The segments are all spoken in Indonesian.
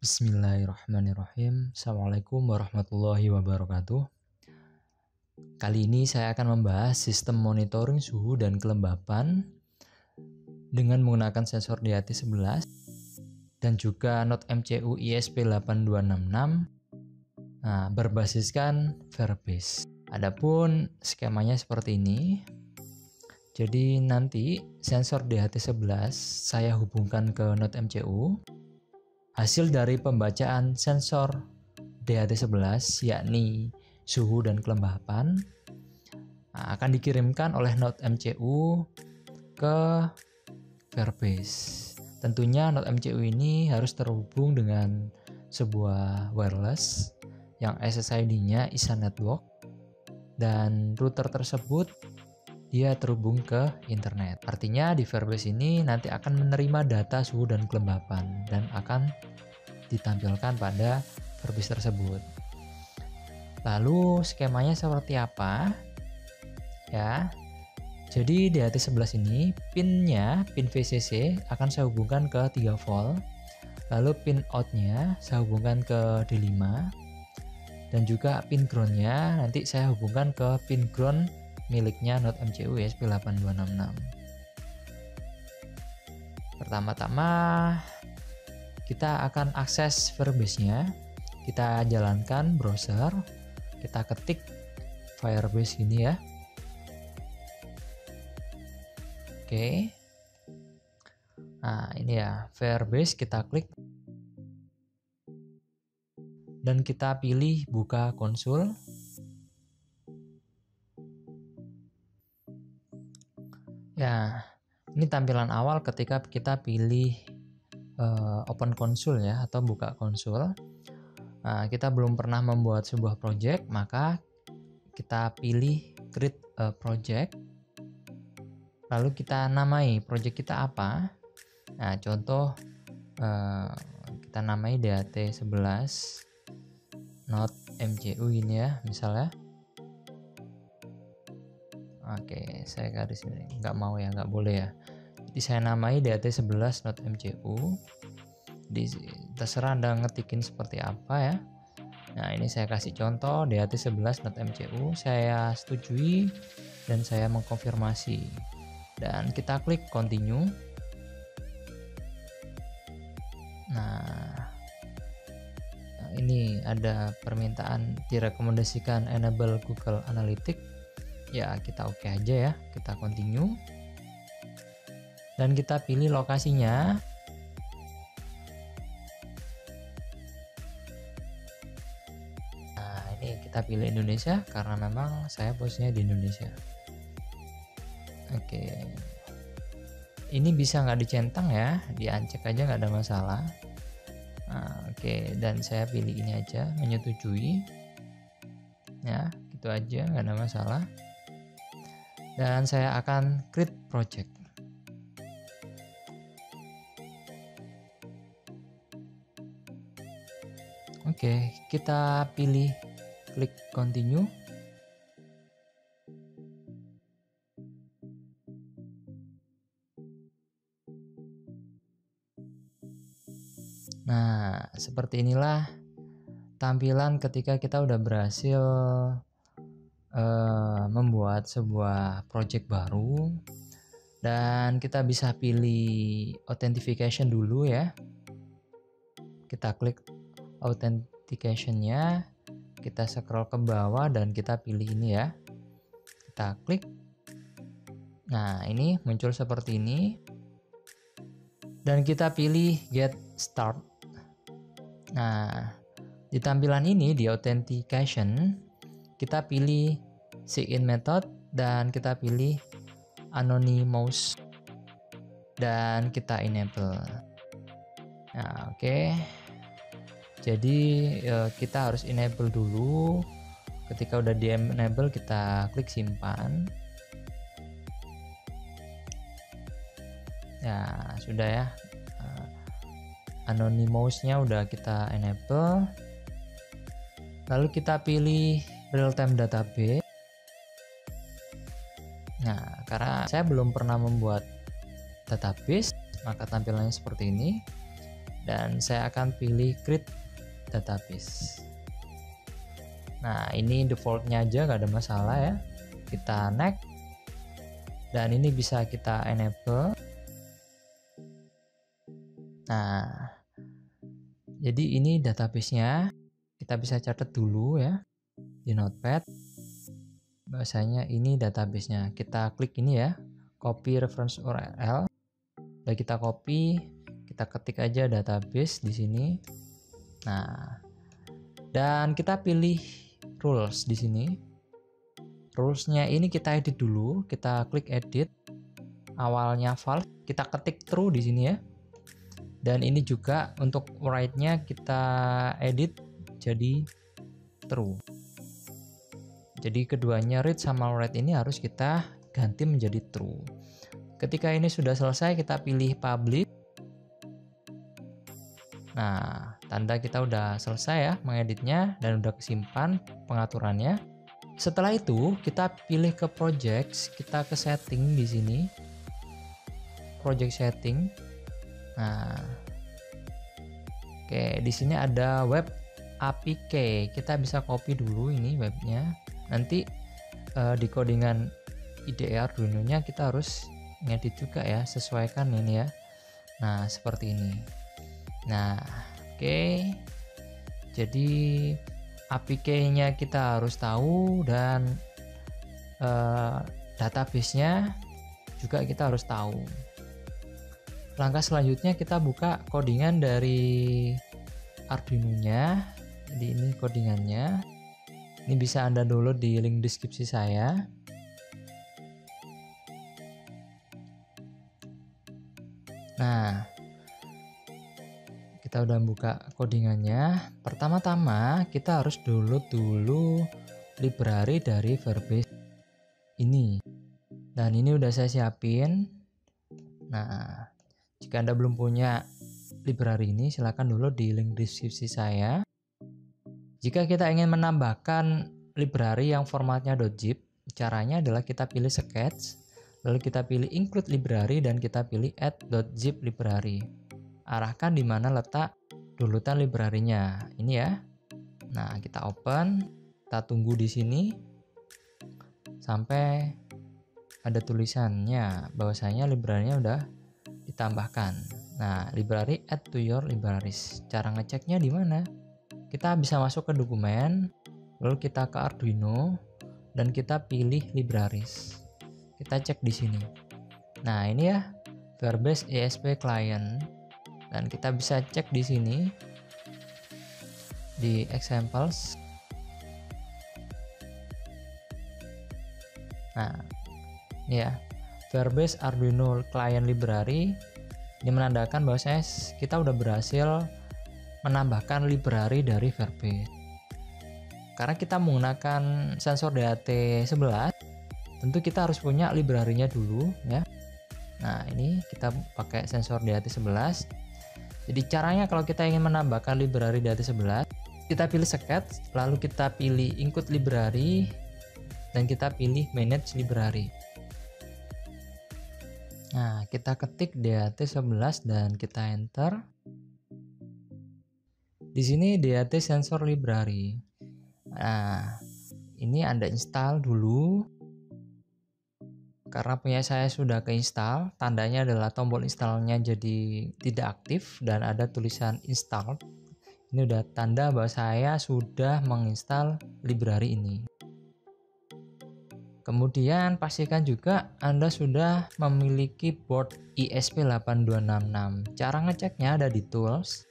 Bismillahirrahmanirrahim. Assalamualaikum warahmatullahi wabarakatuh. Kali ini saya akan membahas sistem monitoring suhu dan kelembapan dengan menggunakan sensor DHT11 dan juga Node MCU ISP8266 berbasiskan Firebase. Adapun skemanya seperti ini. Jadi nanti sensor DHT11 saya hubungkan ke Node MCU. Hasil dari pembacaan sensor DHT11 yakni suhu dan kelembapan akan dikirimkan oleh Node MCU ke Firebase. Tentunya Node MCU ini harus terhubung dengan sebuah wireless yang SSID-nya ISA network dan router tersebut dia terhubung ke internet. Artinya di Firebase ini nanti akan menerima data suhu dan kelembapan dan akan ditampilkan pada Firebase tersebut. Lalu skemanya seperti apa? Ya. Jadi DHT11 ini pinnya, pin VCC akan saya hubungkan ke 3 volt. Lalu pin out-nya saya hubungkan ke D5. Dan juga pin ground-nya nanti saya hubungkan ke pin ground miliknya Node MCU ISP8266. Pertama-tama kita akan akses Firebase-nya. Kita jalankan browser. Kita ketik Firebase ini ya. Oke. Nah, ini ya Firebase, kita klik. Dan kita pilih buka konsul. Ya, ini tampilan awal ketika kita pilih open console ya atau buka konsul. Nah, kita belum pernah membuat sebuah project, maka kita pilih create a project. Lalu kita namai project kita apa. Nah, contoh kita namai DHT11 Node MCU ini ya, misalnya. Oke, saya garis ini nggak mau ya, nggak boleh ya. Jadi saya namai DHT11 Node MCU. Terserah Anda ngetikin seperti apa ya. Nah, ini saya kasih contoh DHT11 Node MCU. Saya setujui dan saya mengkonfirmasi. Dan kita klik continue. Nah, ini ada permintaan direkomendasikan enable Google Analytics. Ya, kita oke aja ya, kita continue dan kita pilih lokasinya. Nah, ini kita pilih Indonesia karena memang saya posisinya di Indonesia. Oke, ini bisa nggak dicentang ya, diancek aja nggak ada masalah. Nah, oke, dan saya pilih ini aja, menyetujui ya, gitu aja, nggak ada masalah. Dan saya akan create project. Oke, kita pilih klik continue. Nah, seperti inilah tampilan ketika kita udah berhasil membuat sebuah project baru, dan kita bisa pilih authentication dulu ya. Kita klik authentication-nya, kita scroll ke bawah dan kita pilih ini ya. Kita klik. Nah, ini muncul seperti ini. Dan kita pilih get start. Nah, di tampilan ini di authentication kita pilih sign method dan kita pilih anonymous dan kita enable. Nah, oke. Jadi kita harus enable dulu. Ketika udah di enable kita klik simpan. Ya, sudah ya. Anonymous-nya udah kita enable. Lalu kita pilih real time database. Nah, karena saya belum pernah membuat database, maka tampilannya seperti ini. dan saya akan pilih create database. Nah, ini defaultnya aja, nggak ada masalah ya. Kita next, dan ini bisa kita enable. Nah, jadi ini database-nya. Kita bisa catat dulu ya di Notepad. Bahasanya ini database-nya. Kita klik ini ya, copy reference URL. Udah kita copy, kita ketik aja database di sini. Nah, dan kita pilih rules di sini. Rules-nya ini kita edit dulu. Kita klik edit. Awalnya valve, kita ketik true di sini ya. Dan ini juga untuk write-nya kita edit jadi true. Jadi keduanya read sama write ini harus kita ganti menjadi true. Ketika ini sudah selesai, kita pilih publish. Nah, tanda kita udah selesai ya mengeditnya dan udah kesimpan pengaturannya. Setelah itu, kita pilih ke projects, kita ke setting di sini. Project setting. Nah, oke, di sini ada web APK. Kita bisa copy dulu ini webnya. Nanti di codingan IDE Arduino-nya kita harus ngedit juga ya, sesuaikan ini ya. Nah, seperti ini. Nah, oke. Jadi APK-nya kita harus tahu dan database-nya juga kita harus tahu. Langkah selanjutnya kita buka codingan dari Arduino-nya. Jadi ini codingannya. Ini bisa Anda download di link deskripsi saya. Nah, kita udah buka codingannya. Pertama-tama kita harus download dulu library dari Verbase ini. Dan ini udah saya siapin. Nah, jika Anda belum punya library ini, silahkan download di link deskripsi saya. Jika kita ingin menambahkan library yang formatnya .zip, caranya adalah kita pilih sketch, lalu kita pilih include library dan kita pilih add.zip library. Arahkan di mana letak downloadan library-nya. Ini ya. Nah, kita open, kita tunggu di sini sampai ada tulisannya bahwasanya library-nya udah ditambahkan. Nah, library add to your libraries. Cara ngeceknya di mana? Kita bisa masuk ke dokumen, lalu kita ke Arduino dan kita pilih libraries. Kita cek di sini. Nah, ini ya, Verbase ESP Client. Dan kita bisa cek di sini di examples. Nah, ini ya, Verbase Arduino Client Library. Ini menandakan bahwa kita udah berhasil menambahkan library dari Verbase. Karena kita menggunakan sensor DAT11, tentu kita harus punya library-nya dulu ya. Nah, ini kita pakai sensor DAT11. Jadi caranya kalau kita ingin menambahkan library DAT11, kita pilih sketch, lalu kita pilih include library dan kita pilih manage library. Nah, kita ketik DAT11 dan kita enter. Di sini DAT sensor library. Nah, ini Anda install dulu. Karena punya saya sudah keinstall, tandanya adalah tombol installnya jadi tidak aktif dan ada tulisan installed. Ini udah tanda bahwa saya sudah menginstal library ini. Kemudian pastikan juga Anda sudah memiliki board ESP8266. Cara ngeceknya ada di tools.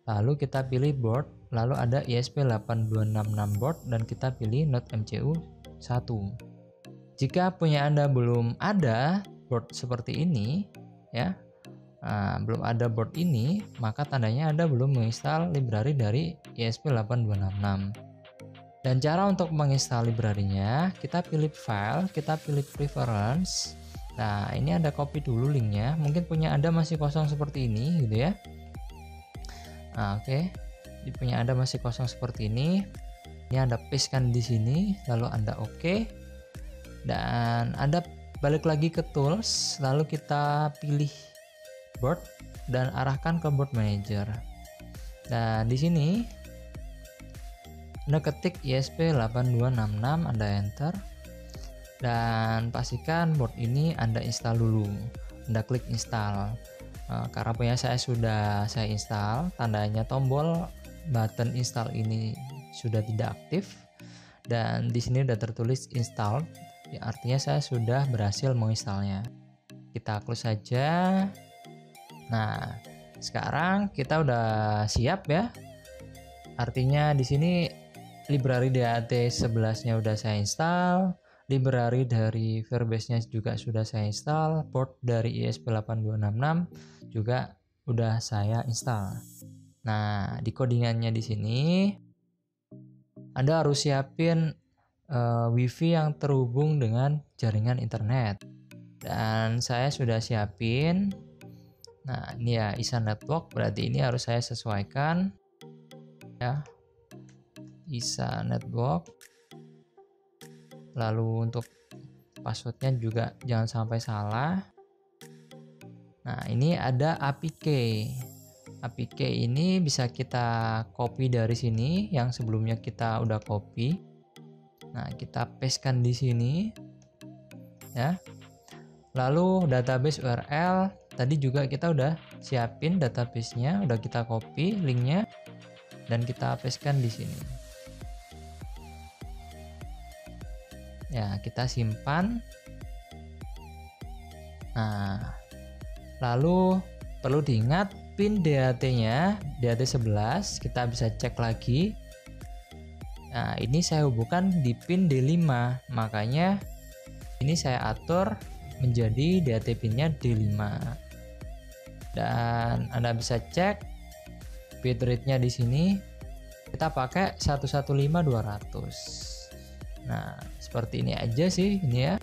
Lalu kita pilih board, lalu ada ESP8266 board dan kita pilih Node MCU 1. Jika punya Anda belum ada board seperti ini, ya, belum ada board ini, maka tandanya Anda belum menginstal library dari ESP8266. Dan cara untuk menginstal library-nya, kita pilih file, kita pilih preference. Nah, ini Anda copy dulu linknya. Mungkin punya Anda masih kosong seperti ini, gitu ya. Nah, oke. Di punya Anda masih kosong seperti ini. Ini Anda pastekan di sini, lalu Anda oke. Dan Anda balik lagi ke tools, lalu kita pilih board. dan arahkan ke board manager. Dan di sini Anda ketik ESP8266, Anda enter, dan pastikan board ini Anda install dulu. Anda klik install. Karena punya saya sudah saya install, tandanya tombol button install ini sudah tidak aktif, dan di sini sudah tertulis install, ya, artinya saya sudah berhasil menginstalnya. Kita close saja. Nah, sekarang kita udah siap ya. Artinya di sini library DAT11-nya udah saya install, library dari Firebase-nya juga sudah saya install, port dari ESP8266 juga udah saya install. Nah, di codingannya di sini Anda harus siapin WiFi yang terhubung dengan jaringan internet. Dan saya sudah siapin. Nah, ini ya ISA network, berarti ini harus saya sesuaikan ya. ISA network. Lalu untuk passwordnya juga jangan sampai salah. Nah, ini ada API key. API key ini bisa kita copy dari sini, yang sebelumnya kita udah copy. Nah, kita pastekan di sini ya. Lalu database URL tadi juga kita udah siapin database-nya, udah kita copy linknya dan kita pastekan di sini. Ya, kita simpan. Nah, lalu perlu diingat pin DAT-nya, DAT11, kita bisa cek lagi. Nah, ini saya hubungkan di pin D5, makanya ini saya atur menjadi DAT pinnya D5. Dan Anda bisa cek bitrate-nya di sini. Kita pakai 115.200. Nah, seperti ini aja sih ini ya.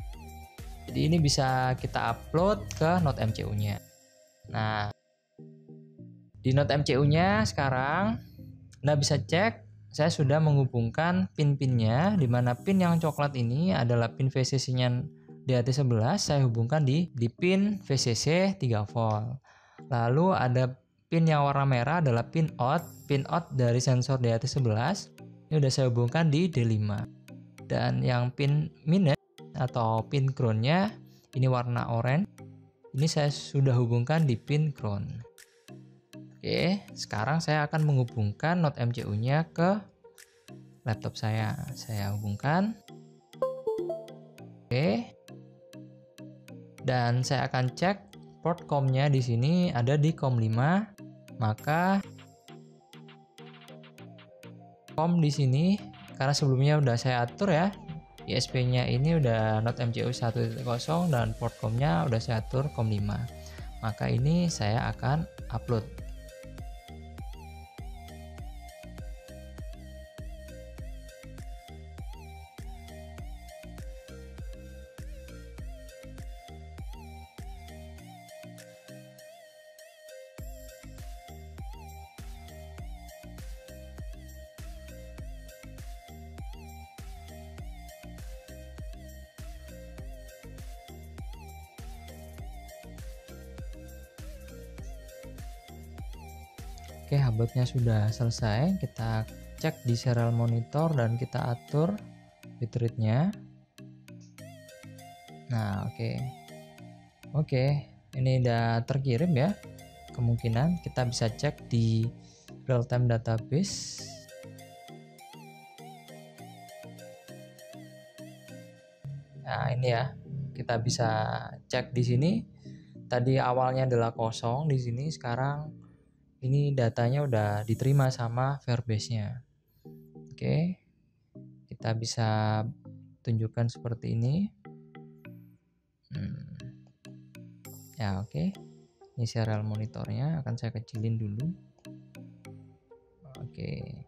Jadi ini bisa kita upload ke NodeMCU-nya. Nah, di NodeMCU-nya sekarang Anda bisa cek, saya sudah menghubungkan pin-pinnya, di mana pin yang coklat ini adalah pin VCC-nya DAT11, saya hubungkan di pin VCC 3 volt. Lalu ada pin yang warna merah adalah pin out dari sensor DAT11, ini udah saya hubungkan di D5. Dan yang pin minus atau pin ground-nya ini warna oranye, ini saya sudah hubungkan di pin ground. Oke, sekarang saya akan menghubungkan NodeMCU-nya ke laptop saya. Saya hubungkan. Oke. Dan saya akan cek port COM-nya di sini ada di COM 5. Maka COM di sini karena sebelumnya udah saya atur ya. ISP-nya ini udah NodeMCU 1.0 dan port COM-nya udah saya atur COM 5. Maka ini saya akan upload. Oke, uploadnya sudah selesai. Kita cek di serial monitor dan kita atur bitrate-nya. Nah, oke, ini udah terkirim ya. Kemungkinan kita bisa cek di real time database. Nah, ini ya, kita bisa cek di sini. Tadi awalnya adalah kosong di sini, sekarang ini datanya udah diterima sama Firebase-nya. Oke, kita bisa tunjukkan seperti ini. Ya, oke. Ini serial monitornya, akan saya kecilin dulu. Oke.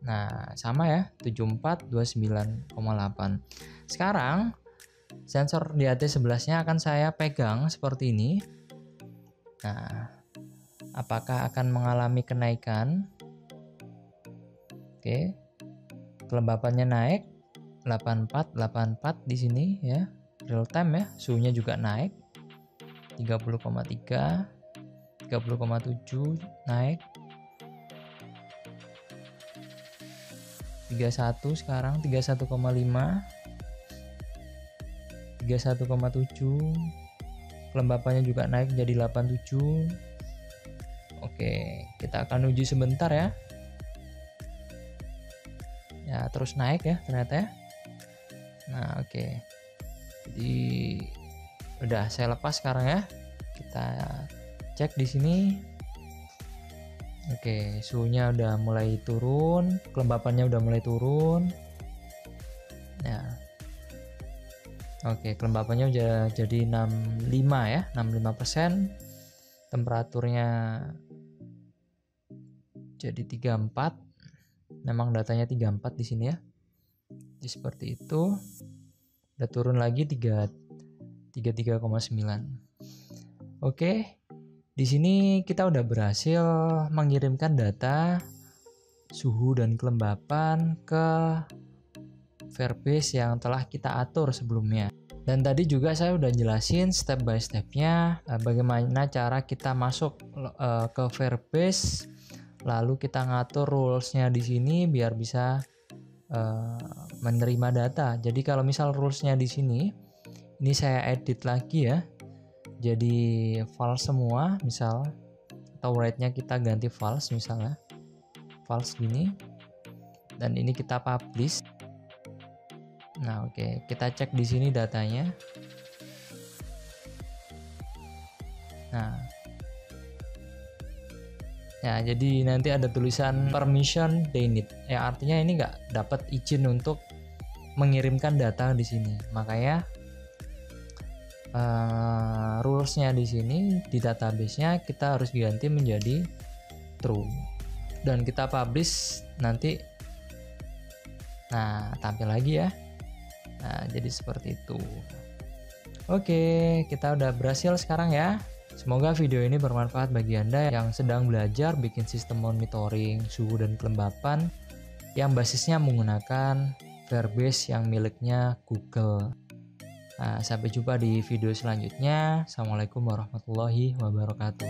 Nah, sama ya, 7429,8. Sekarang sensor DAT11-nya akan saya pegang seperti ini. Nah, apakah akan mengalami kenaikan? Oke. Kelembapannya naik 84 di sini ya. Real time ya. Suhunya juga naik 30,3. 30,7 naik. 31 sekarang 31,5. 31,7. Kelembapannya juga naik jadi 87. Oke, kita akan uji sebentar ya. Ya, terus naik ya ternyata ya. Nah, oke. Jadi udah saya lepas sekarang ya. Kita cek di sini. Oke, suhunya udah mulai turun, kelembapannya udah mulai turun. Ya. Oke, kelembapannya udah jadi 65 ya, 65%. Temperaturnya jadi 34. Memang datanya 34 di sini ya. Jadi seperti itu. Udah turun lagi 33,9. Oke. Di sini kita udah berhasil mengirimkan data suhu dan kelembapan ke Firebase yang telah kita atur sebelumnya. Dan tadi juga saya udah jelasin step by stepnya bagaimana cara kita masuk ke Firebase, lalu kita ngatur rulesnya di sini biar bisa menerima data. Jadi kalau misal rulesnya di sini, ini saya edit lagi ya. Jadi false semua misal, atau rate-nya kita ganti false misalnya, false gini, dan ini kita publish. Nah oke, kita cek di sini datanya. Nah ya, jadi nanti ada tulisan permission denied, ya artinya ini nggak dapat izin untuk mengirimkan data di sini. Makanya rulesnya di sini di database-nya kita harus ganti menjadi true dan kita publish nanti. Nah, tampil lagi ya. Nah, jadi seperti itu. Oke, kita udah berhasil sekarang ya. Semoga video ini bermanfaat bagi Anda yang sedang belajar bikin sistem monitoring suhu dan kelembapan yang basisnya menggunakan Firebase yang miliknya Google. Nah, sampai jumpa di video selanjutnya. Assalamualaikum warahmatullahi wabarakatuh.